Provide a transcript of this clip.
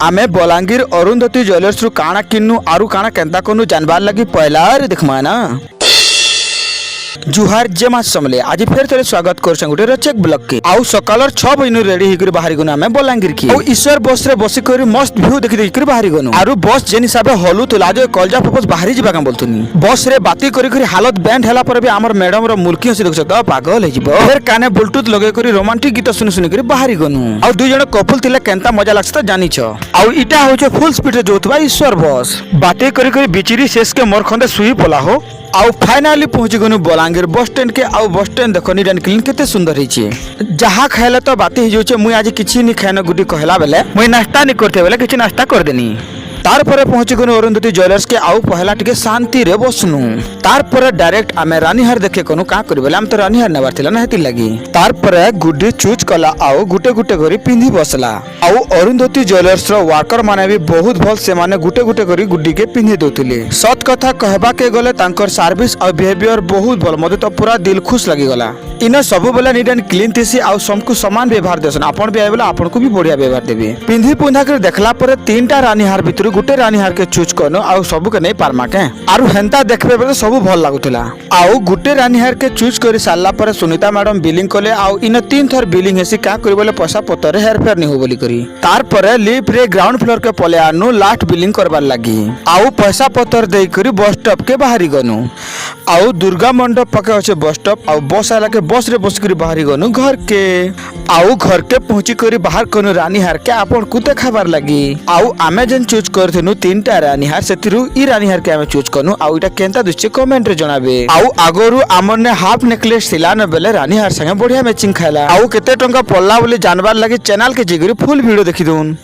आमे बलांगीर अरुंधति ज्वेलर्स रु काना किन्नु आरु काना केंता कोनु जानबार लगी पहला देखमा ना। जुहार जेमा समले आज फेर थोड़े स्वागत कर गुटे रचेक ब्लॉक के आउ सकालर 6 बजे रेडी होकर बाहरी गनु आमे बलांगीर की आउ ईश्वर बस रे बसी कर मस्त व्यू देखि देखि कर बाहरी गनु आरु बस जेनि हिसाब हलु तो लाजो कलजा फपस बाहरी जिबा का बोलतुनी बस रे बाती करी करी हालत बैंड हला पर भी हमर मैडम रो मुल्की हसी देख सकता पागल हे जिवो फेर काने ब्लूटूथ लगे करी रोमांटिक गीत सुनि सुनि कर बाहरी गनु आउ दुई जण कपल थिले केंता मजा लागछ त जानि छ आउ इटा होचे फुल स्पीड रे जोतबा ईश्वर बस बाती करी करी बिचिरी शेष के मोर खंडे सुई पोला हो आउ फाइनाली पहुंची गनु बलांगीर बस स्टैंड के आउ बस स्टैंड देखो नीट एंड क्लीन केते सुंदर हिचे जहा खाइले तो बात ही जोचे मुई आज किछि नि खाइनो गुडी कहला बेले मुई नाश्ता नि करते बेले किछि नाश्ता कर देनी तार पर पहुंची गनु अरुंधति ज्वेलर्स के आउ पहला टिके शांति रे बसनु तार पर डायरेक्ट आमे रानीहार देखे कोनु का करि बेले हम तो रानीहार नेबार थिला ना हेति लागि तार पर गुडी चूज कला आउ गुटे गुटे करी पिंधी बसला आउ अरुंधति ज्वेलर्स रो वर्कर माने भी बहुत भल से माने गुटे गुटे करी गुडी के पिंधी दोथिले सत कथा कहबा के गले तांकर सर्विस और बिहेवियर बहुत भल मते तो पूरा दिल खुश लागि गला इने सब बेला नीट एंड क्लीन थिसी आउ सबको समान व्यवहार देसन आपन भी आइबला आपन को भी बढ़िया व्यवहार देबे पिंधी पुंधा कर देखला पर तीनटा रानीहार भितर गुटे रानीहार के चूज करनो आउ सब के नहीं पारमा के आरु हेंता देखबे बेले सब भल लागुतला आउ गुटे रानीहार के चूज करी साला पर सुनीता मैडम बिलिंग कले आउ इन 3 थर बिलिंग हेसी का करी बोले पैसा पतर हेर फेर नहीं हो बोली करी तार पर लिफ्ट रे ग्राउंड फ्लोर के पले आनु लास्ट बिलिंग करबार लागी आउ पैसा पतर देई करी बस स्टॉप के बाहरी गनु आउ दुर्गा मंडप पके अछि बस स्टॉप आउ बस आला के बस रे बस करी बाहरी गनु घर के आउ घर के पहुंची करी बाहर कनु रानीहार के आपन कुते खाबार लागी आउ आमे जन चूज करथेनु 3टा रानीहार सेतिरु ई रानीहार के आमे चूज करनु आउ इटा केंता दुचे कमेंट रे जणाबे आउ आगोरु आमने हाफ नेकलेस सिला न बेले रानीहार संगे बढ़िया मैचिंग खाइला आउ केते टंका पल्ला बोली जानबार लागी चैनल के जिगरी फुल वीडियो देखि दोन।